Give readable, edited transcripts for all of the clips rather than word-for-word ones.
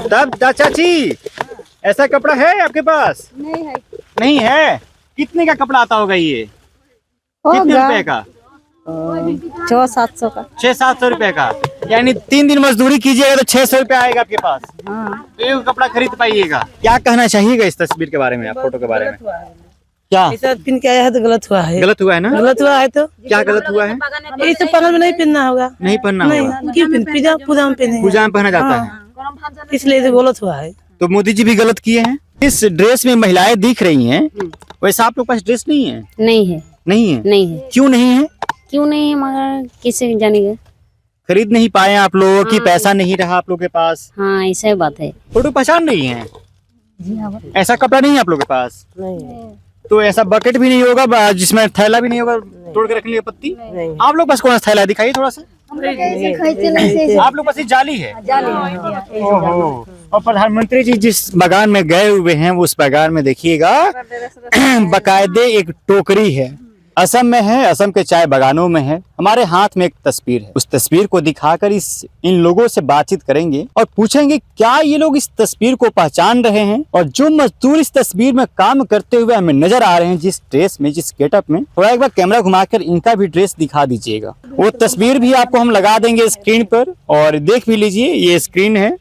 तब चाची ऐसा कपड़ा है आपके पास? नहीं है। नहीं है। कितने का कपड़ा आता होगा ये? कितने रुपए का? 600-700 का। 600-700 रुपए का। यानी 3 दिन मजदूरी कीजिएगा तो 600 रुपए आएगा आपके पास। हाँ। तो एक कपड़ा खरीद पाइएगा। क्या कहना चाहिएगा इस तस्वीर के बारे में, आप फोटो के बारे में? क्या पिन के आया है तो गलत हुआ है। गलत हुआ है ना? गलत हुआ है तो क्या गलत हुआ है? ये तो पर्व में नहीं पहनना होगा। नहीं पहनना होगा। क्यों पूजा में पहने? पूजा में पहना जाता है, इसलिए तो गलत हुआ है। तो मोदी जी भी गलत किए हैं। इस ड्रेस में महिलाएं दिख रही हैं, वैसे आप लोग पास ड्रेस नहीं है? नहीं है। नहीं है? नहीं है। क्यों नहीं है? क्यों नहीं है, मगर किसे जानेगा। खरीद नहीं पाए आप लोग कि पैसा नहीं रहा आप लोग के पास? हाँ, ऐसा बात है। फोटो पहचान नहीं है? ऐसा कपड़ा नहीं है आप लोग के पास? तो ऐसा बकेट भी नहीं होगा जिसमें थैला भी नहीं होगा तोड़ के रखने के पत्ती? आप लोग पास कौन सा थैला है, दिखाइए थोड़ा सा। आप लोग पास ये जाली है? ओहो। और प्रधानमंत्री जी जिस बागान में गए हुए हैं उस बागान में देखिएगा बकायदे एक टोकरी है। असम में है, असम के चाय बागानों में है। हमारे हाथ में एक तस्वीर है, उस तस्वीर को दिखाकर इन लोगों से बातचीत करेंगे और पूछेंगे क्या ये लोग इस तस्वीर को पहचान रहे हैं, और जो मजदूर इस तस्वीर में काम करते हुए हमें नजर आ रहे हैं जिस ड्रेस में, जिस गेटअप में, थोड़ा एक बार कैमरा घुमाकर इनका भी ड्रेस दिखा दीजिएगा। वो तस्वीर भी आपको हम लगा देंगे स्क्रीन पर, और देख भी लीजिए। ये स्क्रीन है,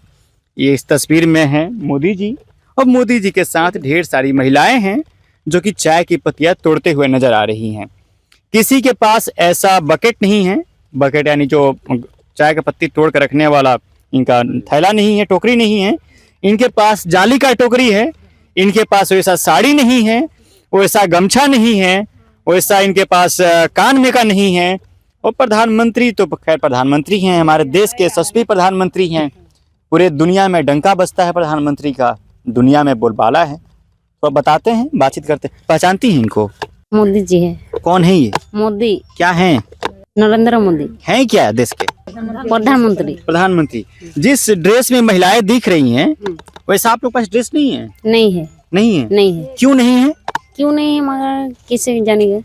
ये इस तस्वीर में है मोदी जी, और मोदी जी के साथ ढेर सारी महिलाएं हैं जो कि चाय की पत्तियां तोड़ते हुए नजर आ रही हैं। किसी के पास ऐसा बकेट नहीं है, बकेट यानी जो चाय का पत्ती तोड़ कर रखने वाला इनका थैला नहीं है, टोकरी नहीं है। इनके पास जाली का टोकरी है, इनके पास वैसा साड़ी नहीं है, वैसा गमछा नहीं है, वैसा इनके पास कान में का नहीं है। और प्रधानमंत्री तो खैर प्रधानमंत्री हैं, हमारे देश के यशस्वी प्रधानमंत्री हैं। पूरे दुनिया में डंका बजता है प्रधानमंत्री का, दुनिया में बोलबाला है। तो बताते हैं, बातचीत करते हैं। पहचानती हैं इनको? मोदी जी है। कौन है ये? मोदी क्या हैं? नरेंद्र मोदी हैं क्या देश के प्रधानमंत्री? प्रधानमंत्री। जिस ड्रेस में महिलाएं दिख रही हैं वैसे आप लोग पास ड्रेस नहीं है? नहीं है। नहीं है? नहीं है। क्यों नहीं है? क्यों नहीं है, मगर किसे जानेगा।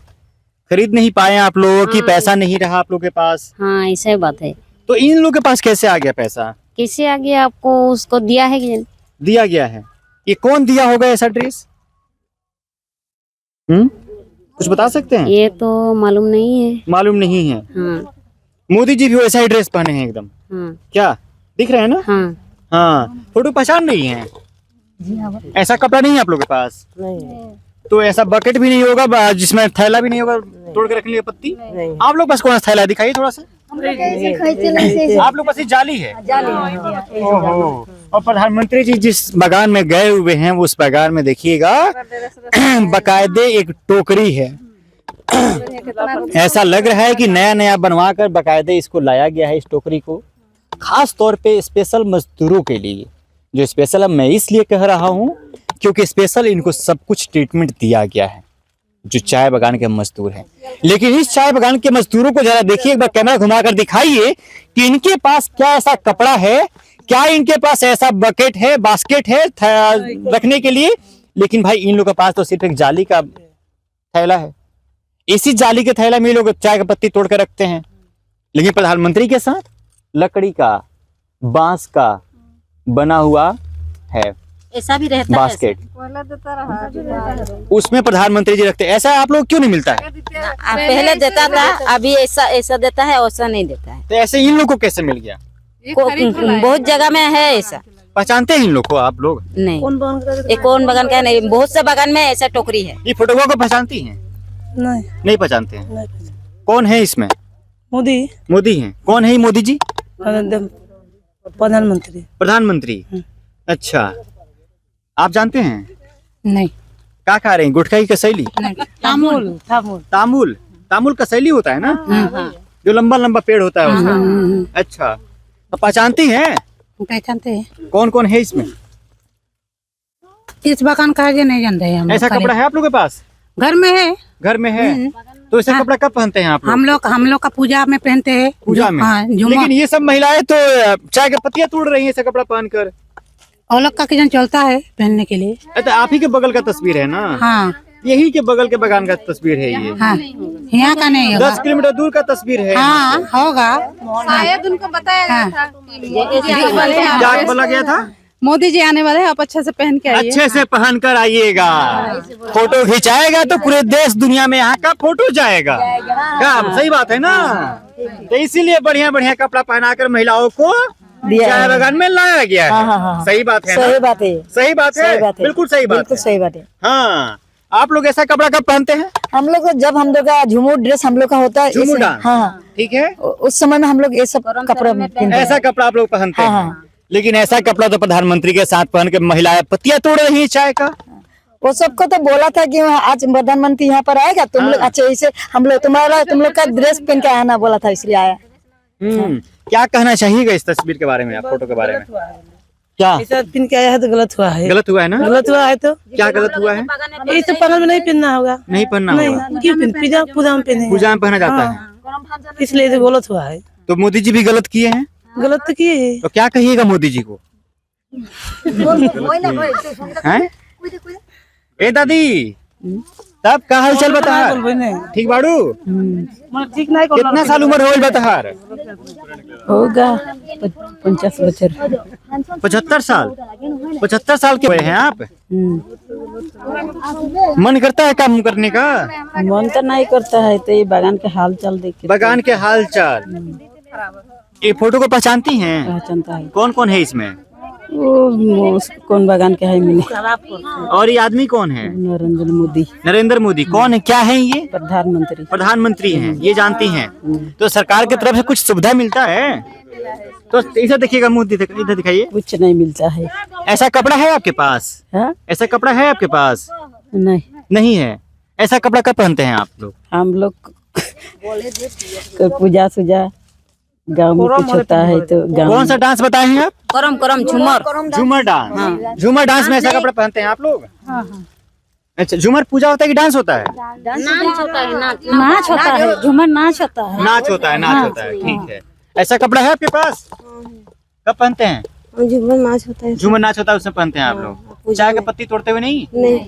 खरीद नहीं पाए आप लोग कि पैसा नहीं रहा आप लोग के पास? हाँ, ऐसा बात है। तो इन लोग के पास कैसे आ गया पैसा? किसे आ गया, आपको उसको दिया है कि दिया गया है? ये कौन दिया होगा ऐसा ड्रेस? कुछ बता सकते हैं? ये तो मालूम नहीं है। मालूम नहीं है। हाँ। मोदी जी भी वैसा ही ड्रेस पहने हैं एकदम। हाँ। क्या दिख रहे हैं ना? हाँ। हाँ। फोटो पहचान नहीं है? ऐसा कपड़ा नहीं है आप लोग के पास? तो ऐसा बकेट भी नहीं होगा जिसमें थैला भी नहीं होगा तोड़ के रखने के पत्ती? आप लोग पास कौन सा थैला है, दिखाइए थोड़ा सा। आप लोग पास ये जाली है? ओहो। और प्रधानमंत्री जी जिस बागान में गए हुए हैं उस बागान में देखिएगा बकायदे एक टोकरी है। ऐसा लग रहा है कि नया नया बनवा कर बकायदे इसको लाया गया है, इस टोकरी को खास तौर पे स्पेशल मजदूरों के लिए। जो स्पेशल अब मैं इसलिए कह रहा हूँ क्योंकि स्पेशल इनको सब कुछ ट्रीटमेंट दिया गया है जो चाय बागान के मजदूर हैं। लेकिन इस चाय बागान के मजदूरों को जरा देखिए, एक बार कैमरा घुमाकर दिखाइए कि इनके पास क्या ऐसा कपड़ा है, क्या इनके पास ऐसा बकेट है, बास्केट है रखने के लिए। लेकिन भाई इन लोग के पास तो सिर्फ एक जाली का थैला है। इसी जाली के थैला में ये लोग चाय का पत्ती तोड़ कर रखते हैं। लेकिन प्रधानमंत्री के साथ लकड़ी का, बांस का बना हुआ है ऐसा भी रहता बास्केट, उसमें प्रधानमंत्री जी रखते हैं। ऐसा आप लोग क्यों नहीं मिलता है? पहले देता था, अभी ऐसा देता है, वैसा नहीं देता है। तो ऐसे इन लोग को कैसे मिल गया? बहुत जगह में है ऐसा। पहचानते हैं इन लोग को आप लोग? नहीं। कौन बागान का नहीं, बहुत से बागान में ऐसा टोकरी है। ये फोटो को पहचानती हैं? नहीं पहचानते हैं। कौन है इसमें? मोदी। मोदी हैं। कौन है ये मोदी जी? प्रधानमंत्री। प्रधानमंत्री। अच्छा, आप जानते हैं? नहीं। क्या खा रहे हैं, गुटखा की कसैली? तामुल। तामुल। तामुल कसैली होता है ना, जो लंबा लंबा पेड़ होता है उसका। अच्छा, तो पहचानती हैं? पहचानते हैं। कौन कौन है इसमें? इस बागान का आगे नहीं जानते हैं हम। ऐसा कपड़ा है आप लोग के पास? घर में है। घर में है? तो ऐसा कपड़ा कब पहनते हैं आप लोग? हम लोग का पूजा में पहनते हैं। पूजा में? हाँ, लेकिन ये सब महिलाएं तो चाय की पत्तियां तोड़ रही हैं ऐसा कपड़ा पहनकर। और लोग का किचन चलता है पहनने के लिए। अच्छा, आप ही के बगल का तस्वीर है ना? हाँ। यही के बगल के बागान का तस्वीर है ये। हाँ। यहाँ का नहीं होगा। 10 किलोमीटर दूर का तस्वीर है। हाँ, होगा। शायद उनको बताया गया था क्या बोला गया था? मोदी जी आने वाले हैं, आप अच्छे से पहन के आइए। अच्छे से पहन कर आइएगा, फोटो खिंचाएगा तो पूरे देश दुनिया में यहाँ का फोटो जाएगा। क्या सही बात है ना? तो इसीलिए बढ़िया बढ़िया कपड़ा पहनाकर महिलाओं को चाय बागान में लाया गया है। हाँ। सही बात है, सही बात है, सही बात है, बिल्कुल सही बात, बिल्कुल सही बात है। हाँ, आप लोग ऐसा कपड़ा कब पहनते हैं? हम लोग जब हम लोग का झूमर ड्रेस हम लोग का होता है, झूमर डांस, हाँ ठीक है, उस समय में हम लोग ये सब कपड़ा पहनते हैं। ऐसा कपड़ा आप लोग पहनते हैं। लेकिन ऐसा कपड़ा तो प्रधानमंत्री के साथ पहन के महिलाएं पत्तियां तोड़ रही है चाय का। वो सबको तो बोला था कि आज प्रधानमंत्री यहाँ पर आएगा, तुम लोग अच्छा ऐसे हम लोग तुम लोग का ड्रेस पहन के आना बोला था, इसलिए आया। क्या कहना चाहिएगा इस तस्वीर के बारे में, आप फोटो के बारे में? क्या ऐसा पहन के आया है तो गलत हुआ है। गलत हुआ है ना? गलत हुआ है तो क्या गलत हुआ है? ये तो पागल में नहीं पहनना होगा। नहीं पहनना होगा। नहीं, क्यों पूजा पूजा में पहने? पूजा में पहना जाता है, इसलिए तो गलत हुआ है। तो मोदी जी भी गलत किए हैं। गलत तो किए है। तो क्या कहिएगा मोदी जी को? हैं? ए दादी, तब का हाल चल बता? ठीक बाड़ू? ठीक नहीं कितना साल उम्र हो बतहार? होगा 50 बच्चर। 75 साल? 75 साल के हुए हैं आप? मन करता है काम करने का? मन तो नहीं करता है, तो ये बागान के हाल चाल देख के। बागान के हाल चाल। ये फोटो को पहचानती हैं? पहचानता है। कौन कौन है इसमें? वो कौन बागान के है मिले। और ये आदमी कौन है? नरेंद्र मोदी। नरेंद्र मोदी कौन है, क्या है ये? प्रधानमंत्री। प्रधानमंत्री हैं, ये जानती हैं। तो सरकार की तरफ से कुछ सुविधा मिलता है? तो इधर देखिएगा, मुंह इधर दिखाइए। कुछ नहीं मिलता है। ऐसा कपड़ा है आपके पास? हाँ? ऐसा कपड़ा है आपके पास? नहीं, नहीं है। ऐसा कपड़ा कब पहनते हैं आप लोग? हम लोग पूजा सुजा गाँव में कुछ होता है तो गाँव। कौन सा डांस बताए हैं आप? करम करम झूमर। झूमर डांस। झूमर डांस में ऐसा कपड़ा पहनते हैं आप लोग? अच्छा, झूमर पूजा होता है कि डांस होता है? नाच होता है, झूमर नाच होता है। नाच होता है, नाच होता है, ठीक है। ऐसा कपड़ा है आपके पास? कब पहनते हैं? झूमर नाच होता है। झूमर नाच होता है, उसमें पहनते हैं आप लोग। चाय के पत्ती तोड़ते हुए नहीं? नहीं,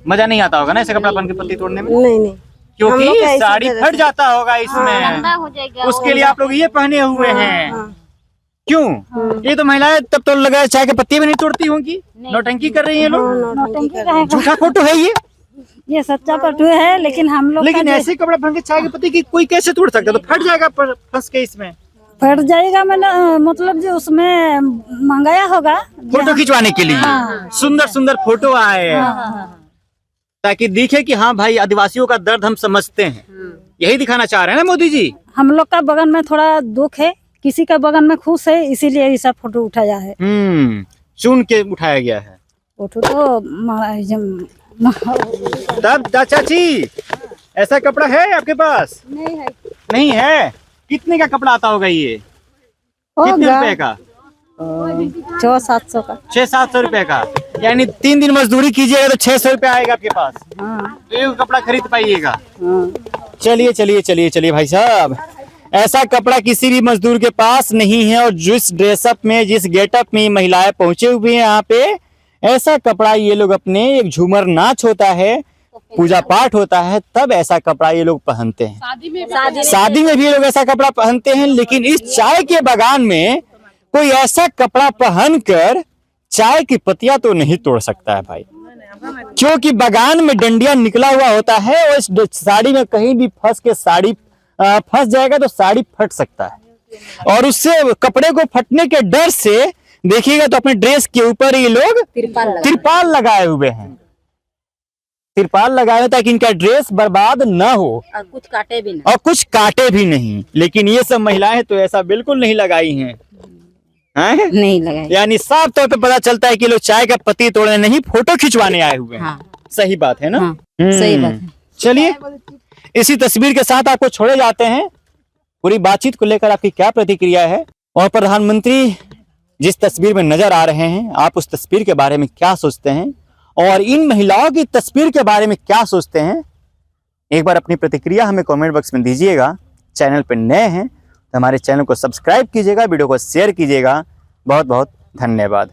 मजा नहीं आता होगा ना ऐसा कपड़ा पहन के पत्ती तोड़ने में? नहीं, क्योंकि साड़ी फट जाता होगा इसमें, उसके लिए आप लोग ये पहने हुए हैं। क्यों? ये तो महिलाएं तब तो लगा चाय के पत्ती भी नहीं तोड़ती होंगी, नौटंकी कर रही है लोग। झूठा फोटो है ये सच्चा फोटो है, लेकिन हम लोग लेकिन ऐसे कपड़ा पहन के चाय की पत्ती की कोई कैसे तोड़ सकता है? तो फट जाएगा फंस के इसमें। फट जाएगा, मैंने मतलब जो उसमें मंगाया होगा फोटो खिंचवाने के लिए। सुंदर सुंदर फोटो आए ताकि दिखे कि हाँ भाई, आदिवासियों का दर्द हम समझते हैं। यही दिखाना चाह रहे हैं ना मोदी जी? हम लोग का बगन में थोड़ा दुख है, किसी का बगन में खुश है, इसीलिए ऐसा फोटो उठाया है। चुन के उठाया गया है फोटो तो। तब चाची, ऐसा कपड़ा है आपके पास? नहीं है। नहीं है? कितने का कपड़ा आता होगा ये? कितने रुपए का? 600-700 का। 600-700 रुपए का, यानी 3 दिन मजदूरी कीजिएगा तो 600 रुपए आएगा आपके पास। तो एक कपड़ा खरीद पाइएगा। चलिए चलिए चलिए चलिए भाई साहब, ऐसा कपड़ा किसी भी मजदूर के पास नहीं है। और जिस ड्रेसअप में, जिस गेटअप में महिलाएं पहुंचे हुए हैं यहाँ पे, ऐसा कपड़ा ये लोग अपने, एक झूमर नाच होता है, पूजा पाठ होता है, तब ऐसा कपड़ा ये लोग पहनते हैं। शादी में भी ये लोग ऐसा कपड़ा पहनते हैं। लेकिन इस चाय के बागान में कोई ऐसा कपड़ा पहनकर चाय की पत्तियां तो नहीं तोड़ सकता है भाई, क्योंकि बागान में डंडिया निकला हुआ होता है और इस साड़ी में कहीं भी फंस के साड़ी फंस जाएगा तो साड़ी फट सकता है। और उससे कपड़े को फटने के डर से देखिएगा तो अपने ड्रेस के ऊपर ये लोग तिरपाल लगाए हुए हैं। तिरपाल लगाए ताकि इनका ड्रेस बर्बाद न हो और कुछ काटे भी नहीं। और कुछ काटे भी नहीं। लेकिन ये सब महिलाएं तो ऐसा बिल्कुल नहीं लगाई हैं। नहीं लगाई। यानी साफ तौर पे पता चलता है कि लोग चाय का पत्ती तोड़ने नहीं, फोटो खिंचवाने आए हुए हैं। सही बात है ना? सही बात है। चलिए, इसी तस्वीर के साथ आपको छोड़े जाते हैं। पूरी बातचीत को लेकर आपकी क्या प्रतिक्रिया है और प्रधानमंत्री जिस तस्वीर में नजर आ रहे हैं, आप उस तस्वीर के बारे में क्या सोचते हैं और इन महिलाओं की तस्वीर के बारे में क्या सोचते हैं? एक बार अपनी प्रतिक्रिया हमें कमेंट बॉक्स में दीजिएगा। चैनल पर नए हैं तो हमारे चैनल को सब्सक्राइब कीजिएगा, वीडियो को शेयर कीजिएगा। बहुत बहुत धन्यवाद।